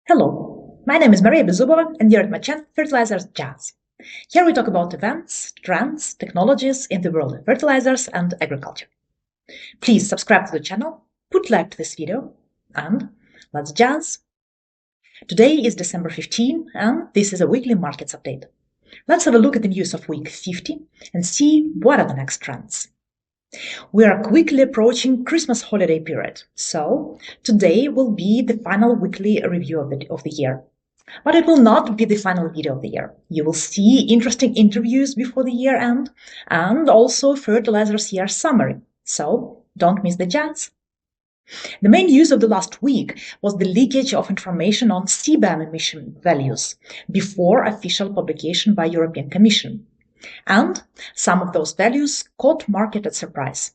Hello, my name is Maria Bezubova and you're at my channel Fertilizers Jazz. Here we talk about events, trends, technologies in the world of fertilizers and agriculture. Please subscribe to the channel, put like to this video, and let's jazz! Today is December 15 and this is a weekly markets update. Let's have a look at the news of week 50 and see what are the next trends. We are quickly approaching Christmas holiday period, so today will be the final weekly review of the year. But it will not be the final video of the year. You will see interesting interviews before the year end and also Fertilizers year summary, so don't miss the chance. The main news of the last week was the leakage of information on CBAM emission values before official publication by European Commission. And some of those values caught market at surprise.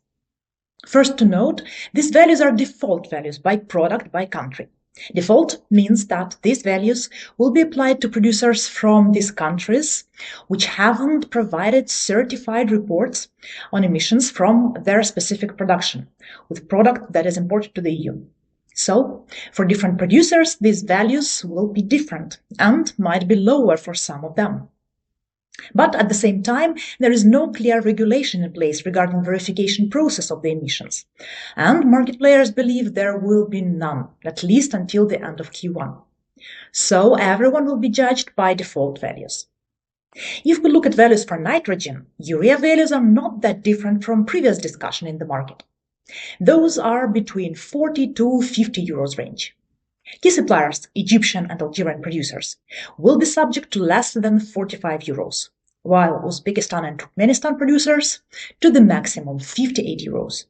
First to note, these values are default values by product, by country. Default means that these values will be applied to producers from these countries which haven't provided certified reports on emissions from their specific production, with product that is imported to the EU. So, for different producers, these values will be different and might be lower for some of them. But at the same time, there is no clear regulation in place regarding verification process of the emissions, and market players believe there will be none, at least until the end of Q1. So everyone will be judged by default values. If we look at values for nitrogen, urea values are not that different from previous discussion in the market. Those are between 40 to 50 euros range. Key suppliers, Egyptian and Algerian producers, will be subject to less than 45 euros, while Uzbekistan and Turkmenistan producers to the maximum 58 euros.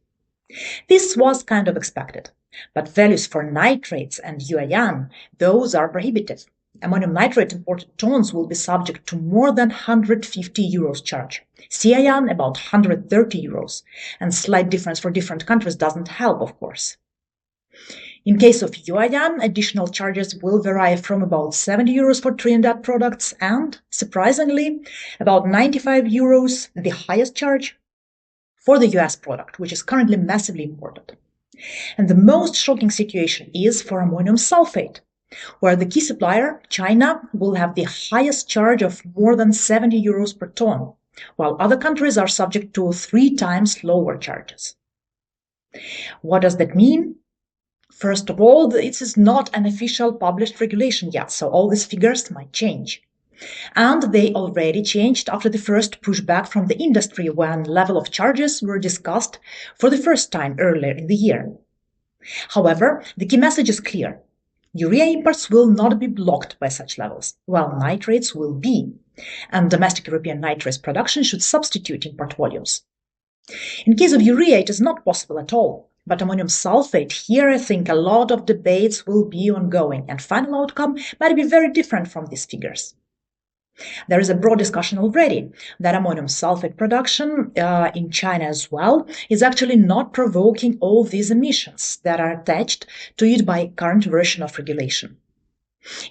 This was kind of expected, but values for nitrates and Urea, those are prohibitive. Ammonium nitrate imported tons will be subject to more than 150 euros charge. CIN about 130 euros, and slight difference for different countries doesn't help, of course. In case of Urea, additional charges will vary from about 70 euros for Trinidad products and, surprisingly, about 95 euros, the highest charge, for the US product, which is currently massively imported. And the most shocking situation is for ammonium sulfate, where the key supplier, China, will have the highest charge of more than 70 euros per ton, while other countries are subject to 3 times lower charges. What does that mean? First of all, it is not an official published regulation yet, so all these figures might change. And they already changed after the first pushback from the industry when level of charges were discussed for the first time earlier in the year. However, the key message is clear. Urea imports will not be blocked by such levels, while nitrates will be, and domestic European nitrates production should substitute import volumes. In case of urea, it is not possible at all. But ammonium sulfate, here I think a lot of debates will be ongoing and final outcome might be very different from these figures. There is a broad discussion already that ammonium sulfate production in China as well is actually not provoking all these emissions that are attached to it by current version of regulation.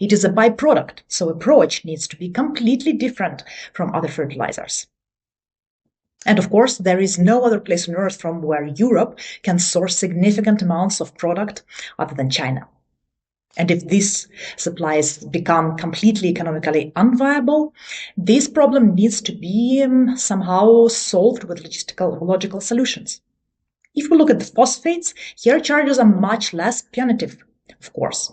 It is a byproduct, so approach needs to be completely different from other fertilizers. And of course, there is no other place on earth from where Europe can source significant amounts of product other than China. And if these supplies become completely economically unviable, this problem needs to be somehow solved with logical solutions. If we look at the phosphates, here charges are much less punitive, of course.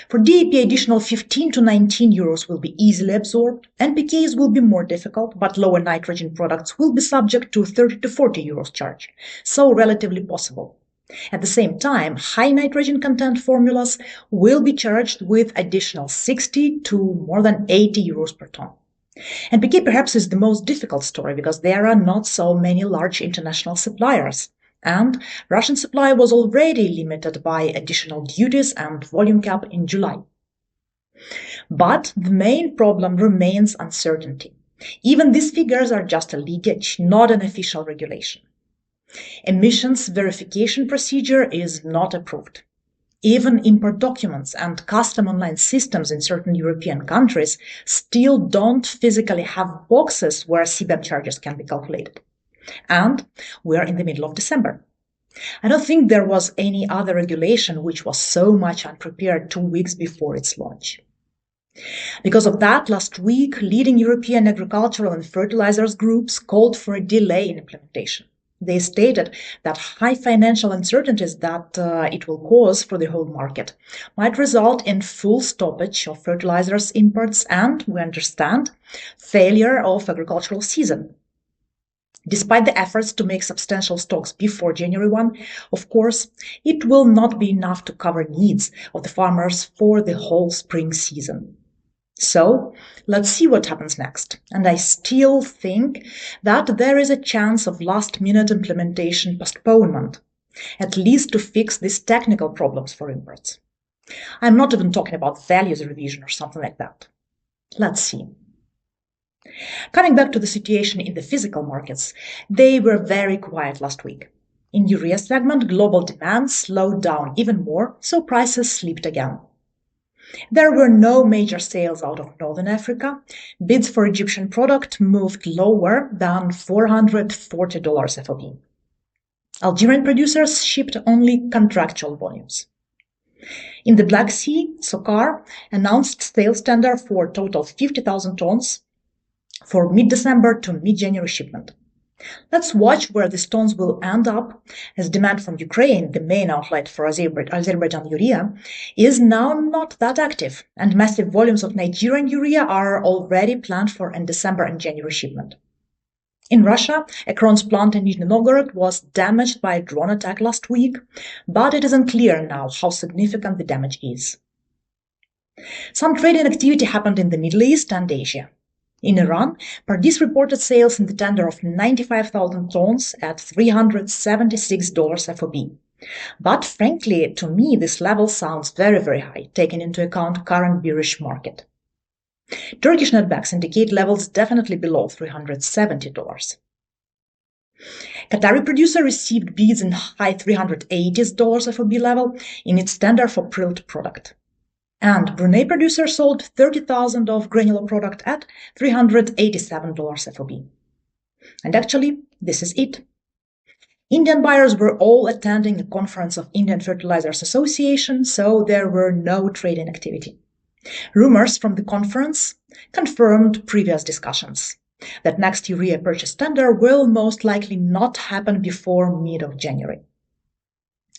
For DAP, additional 15 to 19 euros will be easily absorbed. NPKs will be more difficult, but lower nitrogen products will be subject to 30 to 40 euros charge, so relatively possible. At the same time, high nitrogen content formulas will be charged with additional 60 to more than 80 euros per ton. NPK perhaps is the most difficult story because there are not so many large international suppliers. And Russian supply was already limited by additional duties and volume cap in July. But the main problem remains uncertainty. Even these figures are just a leakage, not an official regulation. Emissions verification procedure is not approved. Even import documents and custom online systems in certain European countries still don't physically have boxes where CBAM charges can be calculated. And we are in the middle of December. I don't think there was any other regulation which was so much unprepared 2 weeks before its launch. Because of that, last week, leading European agricultural and fertilizers groups called for a delay in implementation. They stated that high financial uncertainties that it will cause for the whole market might result in full stoppage of fertilizers imports and, we understand, failure of agricultural season. Despite the efforts to make substantial stocks before January 1, of course, it will not be enough to cover needs of the farmers for the whole spring season. So, let's see what happens next. And I still think that there is a chance of last-minute implementation postponement, at least to fix these technical problems for imports. I'm not even talking about values revision or something like that. Let's see. Coming back to the situation in the physical markets, they were very quiet last week. In Urea segment, global demand slowed down even more, so prices slipped again. There were no major sales out of Northern Africa. Bids for Egyptian product moved lower than $440 FOB. Algerian producers shipped only contractual volumes. In the Black Sea, SOCAR announced sales tender for total 50,000 tons for mid-December to mid-January shipment. Let's watch where these tons will end up, as demand from Ukraine, the main outlet for Azerbaijan urea, is now not that active, and massive volumes of Nigerian urea are already planned for in December and January shipment. In Russia, Ekron's plant in Nizhny Novgorod was damaged by a drone attack last week, but it is unclear now how significant the damage is. Some trading activity happened in the Middle East and Asia. In Iran, Pardis reported sales in the tender of 95,000 tons at $376 FOB. But frankly, to me, this level sounds very, very high, taking into account current bearish market. Turkish netbacks indicate levels definitely below $370. Qatari producer received bids in high $380s FOB level in its tender for prilled product. And Brunei producer sold 30,000 of granular product at $387 FOB. And actually, this is it. Indian buyers were all attending a conference of Indian Fertilizers Association, so there were no trading activity. Rumors from the conference confirmed previous discussions that next urea purchase tender will most likely not happen before mid of January.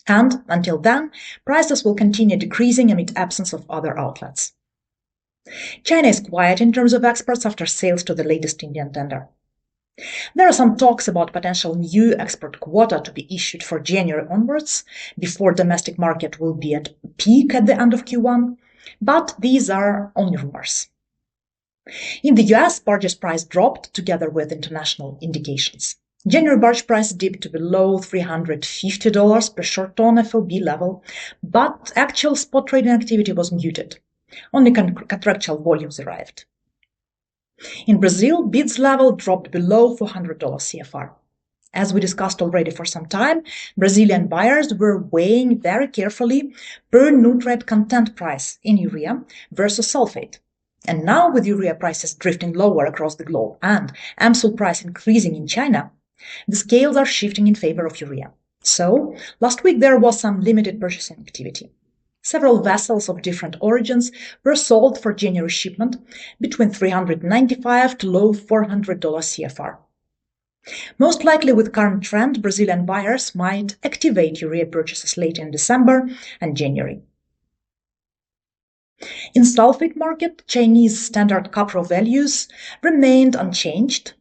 And until then, prices will continue decreasing amid absence of other outlets. China is quiet in terms of exports after sales to the latest Indian tender. There are some talks about potential new export quota to be issued for January onwards, before domestic market will be at peak at the end of Q1, but these are only rumors. In the US, barges price dropped together with international indications. January barge price dipped to below $350 per short ton FOB level, but actual spot trading activity was muted. Only contractual volumes arrived. In Brazil, bids level dropped below $400 CFR. As we discussed already for some time, Brazilian buyers were weighing very carefully per nutrient content price in urea versus sulfate. And now, with urea prices drifting lower across the globe and AMSUL price increasing in China, the scales are shifting in favor of urea. So, last week there was some limited purchasing activity. Several vessels of different origins were sold for January shipment between $395 to low $400 CFR. Most likely with current trend, Brazilian buyers might activate urea purchases late in December and January. In sulfate market, Chinese standard copro values remained unchanged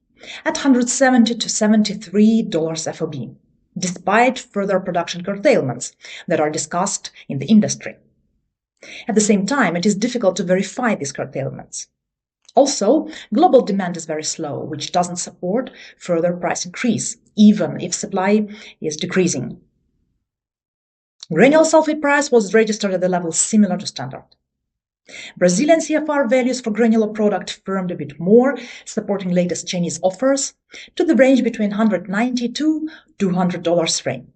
at $170 to $73 FOB, despite further production curtailments that are discussed in the industry. At the same time, it is difficult to verify these curtailments. Also, global demand is very slow, which doesn't support further price increase, even if supply is decreasing. Granular sulfate price was registered at a level similar to standard. Brazilian CFR values for granular product firmed a bit more, supporting latest Chinese offers to the range between $190 to $200 range.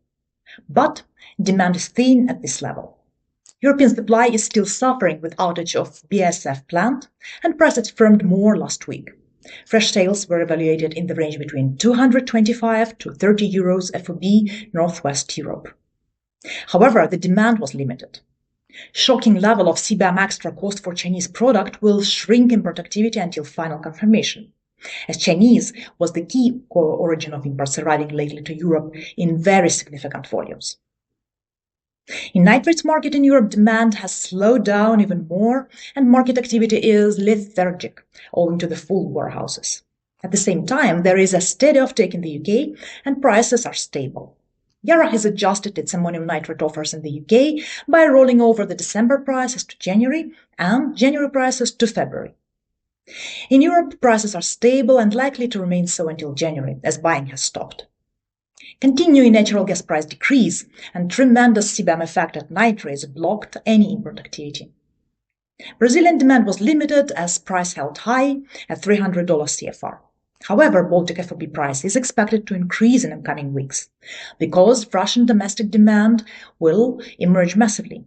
But demand is thin at this level. European supply is still suffering with outage of BASF plant, and prices firmed more last week. Fresh sales were evaluated in the range between 225 to 30 euros FOB Northwest Europe. However, the demand was limited. Shocking level of CBAM extra cost for Chinese product will shrink import activity until final confirmation, as Chinese was the key origin of imports arriving lately to Europe in very significant volumes. In nitrates market in Europe, demand has slowed down even more, and market activity is lethargic, owing to the full warehouses. At the same time, there is a steady offtake in the UK, and prices are stable. Yara has adjusted its ammonium nitrate offers in the UK by rolling over the December prices to January and January prices to February. In Europe, prices are stable and likely to remain so until January, as buying has stopped. Continuing natural gas price decrease and tremendous CBAM effect at nitrates blocked any import activity. Brazilian demand was limited as price held high at $300 CFR. However, Baltic FOB price is expected to increase in the coming weeks because Russian domestic demand will emerge massively.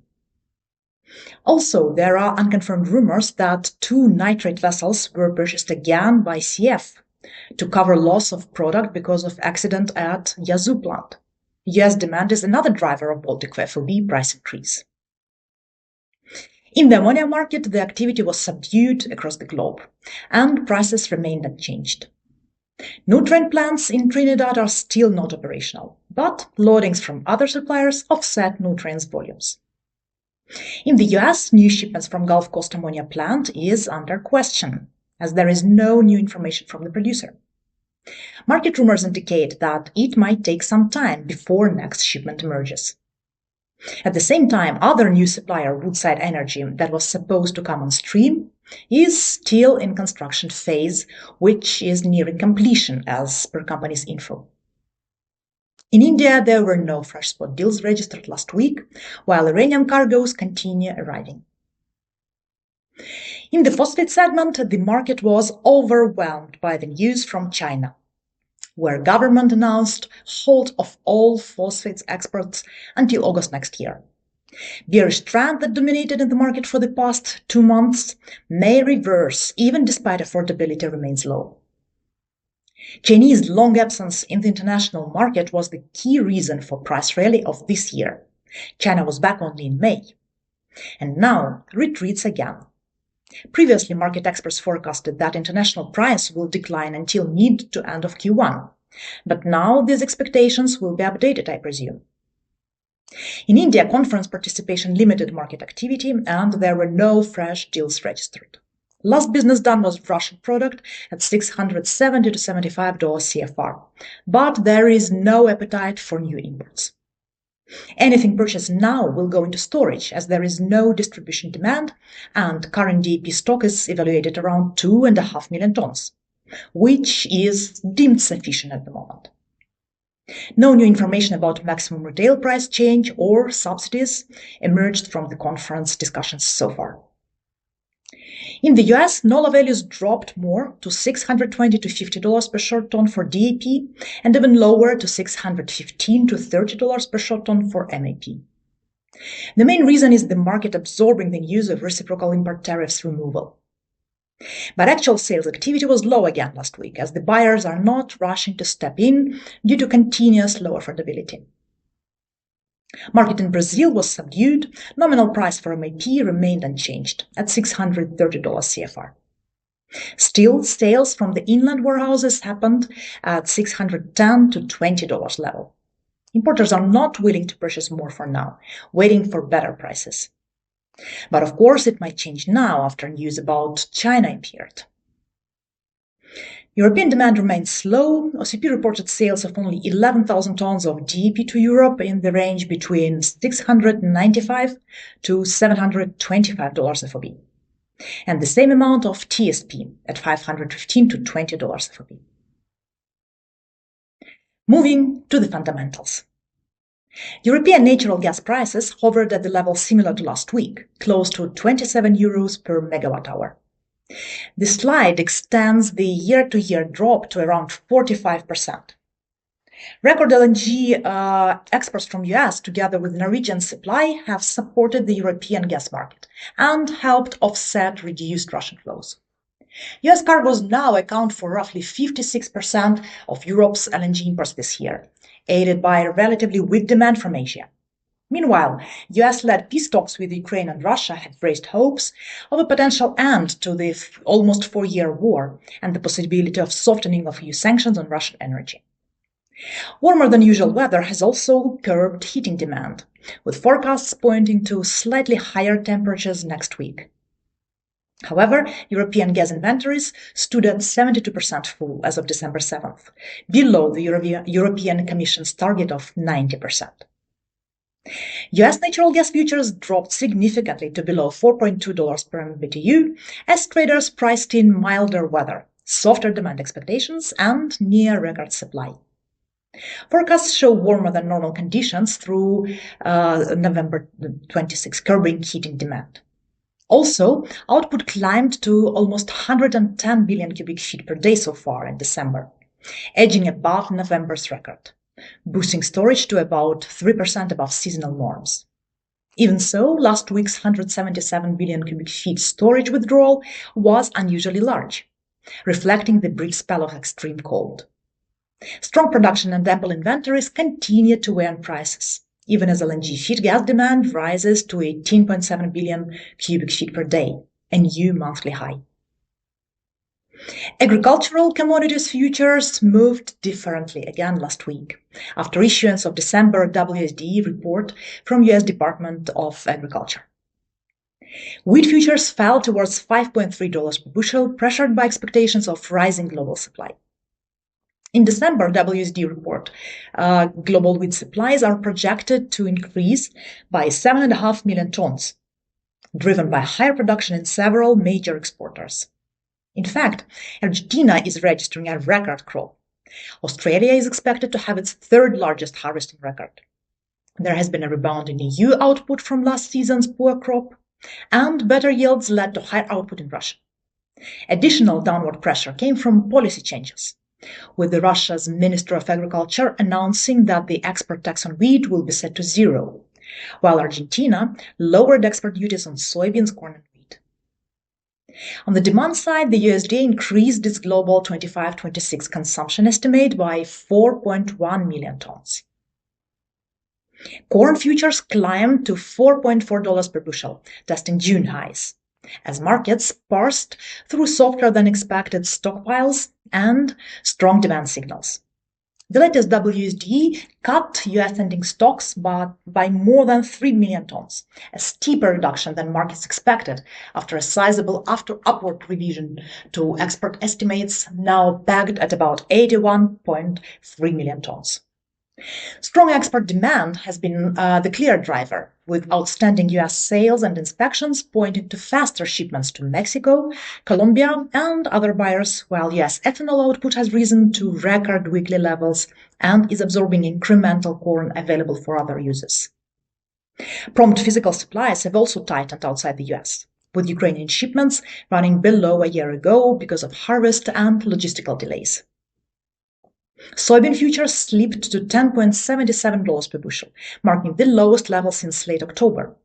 Also, there are unconfirmed rumors that 2 nitrate vessels were purchased again by CF to cover loss of product because of accident at Yazoo plant. US demand is another driver of Baltic FOB price increase. In the ammonia market, the activity was subdued across the globe, and prices remained unchanged. Nutrient plants in Trinidad are still not operational, but loadings from other suppliers offset nutrients volumes. In the US, new shipments from Gulf Coast ammonia plant is under question, as there is no new information from the producer. Market rumors indicate that it might take some time before next shipment emerges. At the same time, other new supplier, Woodside Energy, that was supposed to come on stream, is still in construction phase, which is nearing completion as per company's info. In India, there were no fresh spot deals registered last week, while uranium cargoes continue arriving. In the phosphate segment, the market was overwhelmed by the news from China, where government announced halt of all phosphates exports until August next year. Bearish trend that dominated in the market for the past 2 months may reverse even despite affordability remains low. Chinese long absence in the international market was the key reason for price rally of this year. China was back only in May, and now retreats again. Previously, market experts forecasted that international price will decline until mid to end of Q1, but now these expectations will be updated, I presume. In India, conference participation limited market activity, and there were no fresh deals registered. Last business done was Russian product at $670 to $75 CFR, but there is no appetite for new imports. Anything purchased now will go into storage as there is no distribution demand, and current DAP stock is evaluated around 2.5 million tons, which is deemed sufficient at the moment. No new information about maximum retail price change or subsidies emerged from the conference discussions so far. In the US, NOLA values dropped more to $620 to $50 per short ton for DAP and even lower to $615 to $30 per short ton for MAP. The main reason is the market absorbing the news of reciprocal import tariffs removal. But actual sales activity was low again last week, as the buyers are not rushing to step in due to continuous low affordability. Market in Brazil was subdued. Nominal price for MAP remained unchanged at $630 CFR. Still, sales from the inland warehouses happened at $610 to $20 level. Importers are not willing to purchase more for now, waiting for better prices. But of course, it might change now after news about China appeared. European demand remains slow. OCP reported sales of only 11,000 tons of DAP to Europe in the range between $695 to $725 FOB, and the same amount of TSP at $515 to $20 FOB. Moving to the fundamentals. European natural gas prices hovered at the level similar to last week, close to 27 euros per megawatt hour. The slide extends the year-to-year drop to around 45%. Record LNG exports from US together with Norwegian supply have supported the European gas market and helped offset reduced Russian flows. US cargoes now account for roughly 56% of Europe's LNG imports this year, aided by relatively weak demand from Asia. Meanwhile, US-led peace talks with Ukraine and Russia have raised hopes of a potential end to the almost 4-year war and the possibility of softening of EU sanctions on Russian energy. Warmer than usual weather has also curbed heating demand, with forecasts pointing to slightly higher temperatures next week. However, European gas inventories stood at 72% full as of December 7th, below the European Commission's target of 90%. US natural gas futures dropped significantly to below $4.2 per MMBTU as traders priced in milder weather, softer demand expectations, and near-record supply. Forecasts show warmer than normal conditions through November 26, curbing heating demand. Also, output climbed to almost 110 billion cubic feet per day so far in December, edging above November's record, boosting storage to about 3% above seasonal norms. Even so, last week's 177 billion cubic feet storage withdrawal was unusually large, reflecting the brief spell of extreme cold. Strong production and ample inventories continue to weigh on prices, even as LNG feed gas demand rises to 18.7 billion cubic feet per day, a new monthly high. Agricultural commodities futures moved differently again last week, after issuance of December WSDE report from US Department of Agriculture. Wheat futures fell towards $5.3 per bushel, pressured by expectations of rising global supply. In December WSD report, global wheat supplies are projected to increase by 7.5 million tons, driven by higher production in several major exporters. In fact, Argentina is registering a record crop. Australia is expected to have its third largest harvesting record. There has been a rebound in EU output from last season's poor crop, and better yields led to higher output in Russia. Additional downward pressure came from policy changes, with Russia's Minister of Agriculture announcing that the export tax on wheat will be set to zero, while Argentina lowered export duties on soybeans, corn, and wheat. On the demand side, the USDA increased its global 25-26 consumption estimate by 4.1 million tons. Corn futures climbed to $4.4 per bushel, testing June highs, as markets parsed through softer-than-expected stockpiles and strong demand signals. The latest WSDE cut US ending stocks by more than 3 million tons, a steeper reduction than markets expected after a sizable upward revision to export estimates now pegged at about 81.3 million tons. Strong export demand has been the clear driver, with outstanding US sales and inspections pointing to faster shipments to Mexico, Colombia, and other buyers, while US ethanol output has risen to record weekly levels and is absorbing incremental corn available for other uses. Prompt physical supplies have also tightened outside the US, with Ukrainian shipments running below a year ago because of harvest and logistical delays. Soybean futures slipped to $10.77 per bushel, marking the lowest level since late October,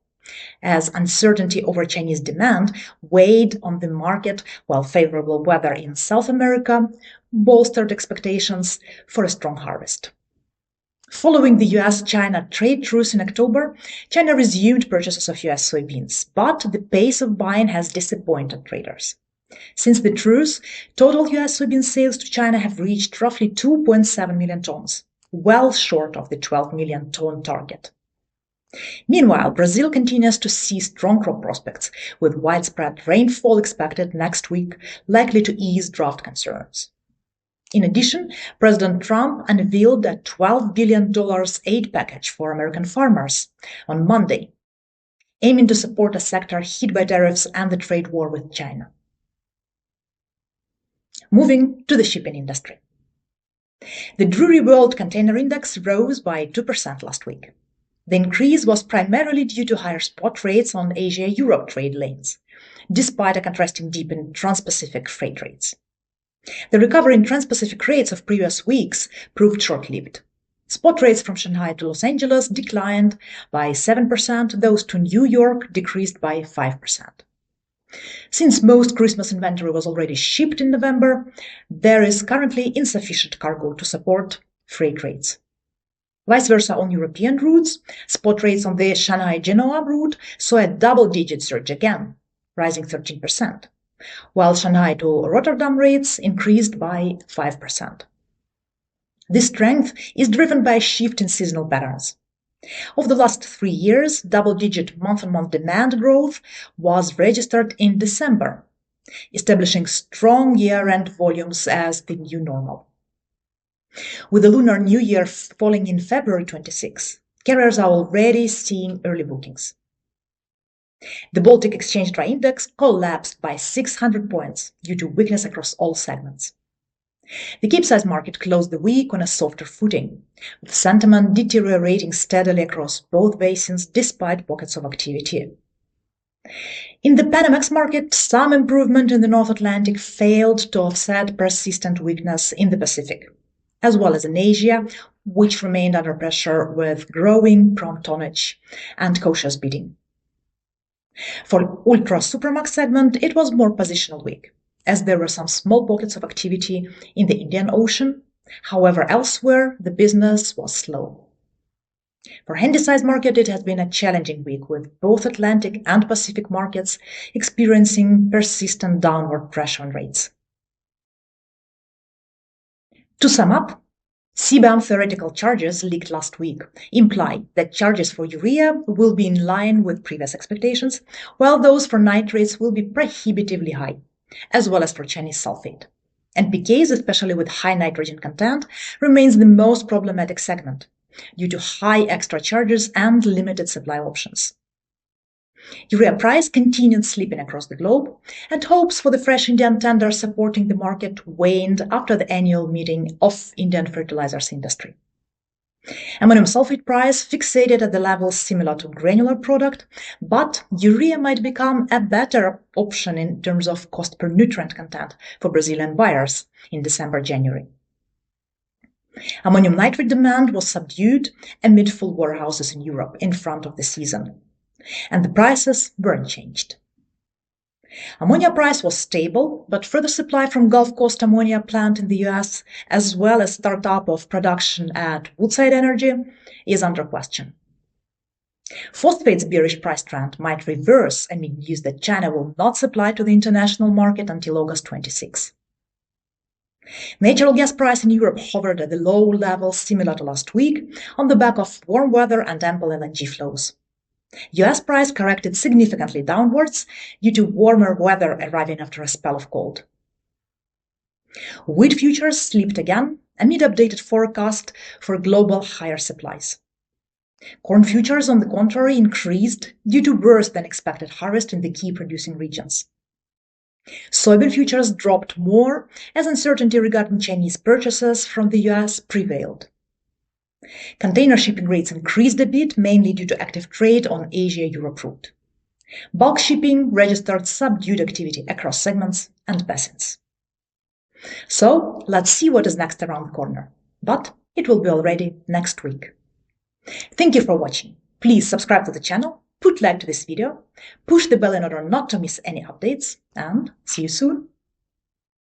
as uncertainty over Chinese demand weighed on the market, while favorable weather in South America bolstered expectations for a strong harvest. Following the US-China trade truce in October, China resumed purchases of US soybeans, but the pace of buying has disappointed traders. Since the truce, total US soybean sales to China have reached roughly 2.7 million tons, well short of the 12 million ton target. Meanwhile, Brazil continues to see strong crop prospects, with widespread rainfall expected next week, likely to ease drought concerns. In addition, President Trump unveiled a $12 billion aid package for American farmers on Monday, aiming to support a sector hit by tariffs and the trade war with China. Moving to the shipping industry. The Drewry World Container Index rose by 2% last week. The increase was primarily due to higher spot rates on Asia-Europe trade lanes, despite a contrasting dip in trans-Pacific freight rates. The recovery in trans-Pacific rates of previous weeks proved short-lived. Spot rates from Shanghai to Los Angeles declined by 7%, those to New York decreased by 5%. Since most Christmas inventory was already shipped in November, there is currently insufficient cargo to support freight rates. Vice versa on European routes, spot rates on the Shanghai-Genoa route saw a double-digit surge again, rising 13%, while Shanghai to Rotterdam rates increased by 5%. This strength is driven by a shift in seasonal patterns. Over the last 3 years, double-digit month-on-month demand growth was registered in December, establishing strong year-end volumes as the new normal. With the Lunar New Year falling in February 26, carriers are already seeing early bookings. The Baltic Exchange Dry Index collapsed by 600 points due to weakness across all segments. The Capesize market closed the week on a softer footing, with sentiment deteriorating steadily across both basins despite pockets of activity. In the Panamax market, some improvement in the North Atlantic failed to offset persistent weakness in the Pacific, as well as in Asia, which remained under pressure with growing prompt tonnage and cautious bidding. For Ultra-Supramax segment, it was more positional week, as there were some small pockets of activity in the Indian Ocean. However, elsewhere, the business was slow. For Handysize market, it has been a challenging week, with both Atlantic and Pacific markets experiencing persistent downward pressure on rates. To sum up, CBAM theoretical charges leaked last week imply that charges for urea will be in line with previous expectations, while those for nitrates will be prohibitively high, as well as for Chinese sulfate. NPKs, especially with high nitrogen content, remains the most problematic segment due to high extra charges and limited supply options. Urea price continued slipping across the globe, and hopes for the fresh Indian tender supporting the market waned after the annual meeting of Indian fertilizers industry. Ammonium sulfate price fixated at the levels similar to granular product, but urea might become a better option in terms of cost per nutrient content for Brazilian buyers in December-January. Ammonium nitrate demand was subdued amid full warehouses in Europe in front of the season, and the prices weren't changed. Ammonia price was stable, but further supply from Gulf Coast ammonia plant in the US, as well as startup of production at Woodside Energy, is under question. Phosphate's bearish price trend might reverse amid news that China will not supply to the international market until August 26. Natural gas price in Europe hovered at the low level similar to last week on the back of warm weather and ample LNG flows. US price corrected significantly downwards due to warmer weather arriving after a spell of cold. Wheat futures slipped again amid updated forecast for global higher supplies. Corn futures, on the contrary, increased due to worse than expected harvest in the key producing regions. Soybean futures dropped more as uncertainty regarding Chinese purchases from the US prevailed. Container shipping rates increased a bit, mainly due to active trade on Asia-Europe route. Bulk shipping registered subdued activity across segments and basins. So, let's see what is next around the corner. But it will be already next week. Thank you for watching. Please subscribe to the channel, put like to this video, push the bell in order not to miss any updates, and see you soon.